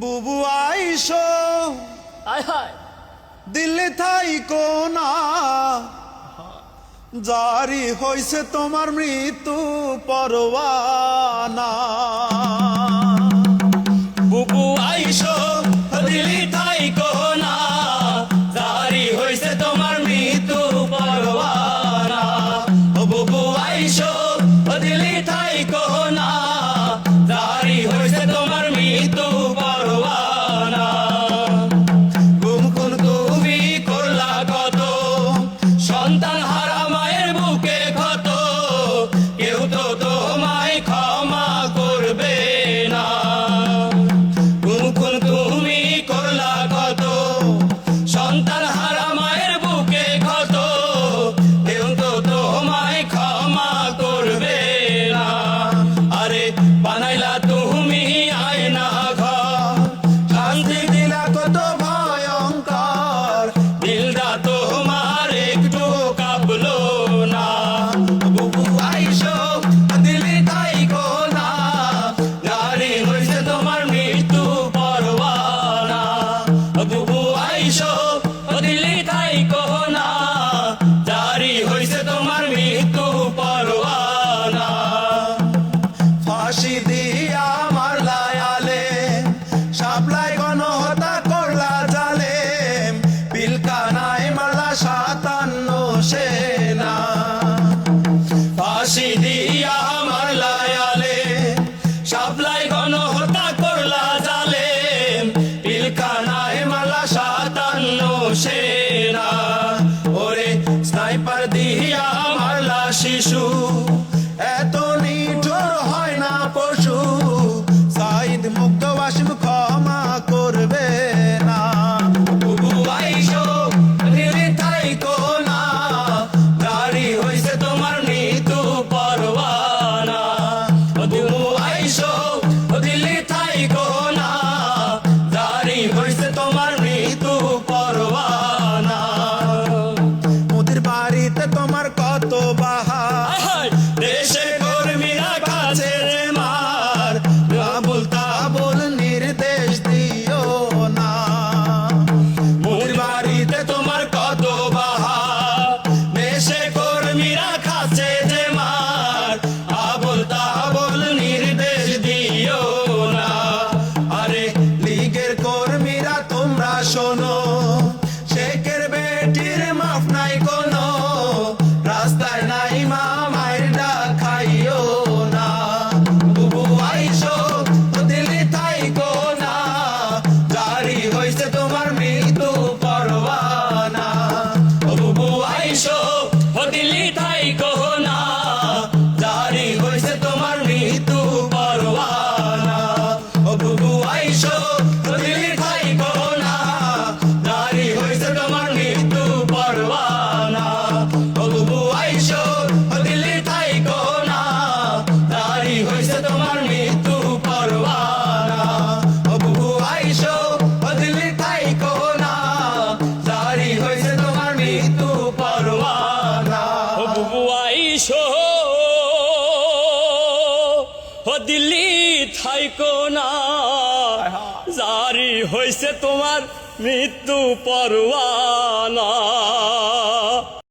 বুবু আইসো আয় হায় দিল্লি থাইকো না, জারি হইছে তোমার মৃত্যু পরওয়ানা। বুবু আইসো দিল্লি থাইকো না, জারি হইছে তোমার মৃত্যু পরওয়ানা। ও বুবু আইসো দিল্লি থাইকো না, জারি হইছে তোমার মৃত্যু পরওয়ানা। গুমখুন তুমি করলা কত, সন্তান হারা মায়ের বুকে ক্ষত, কেউ তো তোমায় ক্ষমা করবে না। গুমখুন তুমি করলা কত, সন্তান হারা মায়ের বুকে ক্ষত, কেউ তো তোমায় ক্ষমা করবে না। আরে বানাইলা তুমি আয়না ঘর, শান্তি দিলা কত ভয়ঙ্কর, দিলটা তোমার একটু কাঁপলো না। বুবু আইসো দিল্লি থাইকো না, জারি হইছে তোমার মৃত্যু পরওয়ানা। বুবু আইসো দিল্লি থাইকো না, জারি হইছে তোমার মৃত্যু পরওয়ানা। ফাঁসি দিয়া মারলা আলেম, শাপলাই গণহত্যা করলা জালেম, পিলখানায় মারলা 57 সেনা। ফাঁসি দিয়া মারলা আলেম, শাপলাই গণহত্যা করলা জালেম, পিলখানায় মারলা 57 সেনা। ওরে স্নাইপার দিয়া মারলা শিশু, এত নিঠুর হয় না পশু, সাইদ মুক্ত ওয়াসিম ক্ষমা করবে না। বুবু আইসো দিল্লি থাইকো না, জারি হইছে তোমার মৃত্যু পরওয়ানা। বুবু আইসো দিল্লি থাইকো না, জারি হইছে তোমার মৃত্যু পরওয়ানা। মোদির বাড়িতে তোমার কত বাহার, দেশে কর্মীরা কাছে মার, আবুল তাবুল নির্দেশ দিও না। মোর বাড়িতে তোমার কত বাহার, দেশে কর্মীরা কাছে যে মার, আবল তাবল নির্দেশ দিও না। আরে লীগের কর্মীরা তোমরা শোনো, শেখের বেটির মাফ নাই কোনো, রাস্তায় নাই মা মায়ের ডাক খাইও না। বুবু আইসো দিল্লি থাইকো না, জারি হইছে তোমার মৃত্যু পরওয়ানা। বুবু আইসো দিল্লি থাইকো না, জারি হইছে তোমার মৃত্যু পরওয়ানা। বুবু আইসো দিল্লি থাইকো না, জারি হইছে তোমার মৃত্যু পরওয়ানা। বুবু আইসো দিল্লি থাইকো না, জারি হইছে তোমার মৃত্যু পরওয়ানা। বুবু আইসো দিল্লি থাইকো না, জারি হইছে তোমার মৃত্যু পরওয়ানা। বুবু আইসো দিল্লি থাইকো না, জারি হইছে তোমার মৃত্যু পরওয়ানা।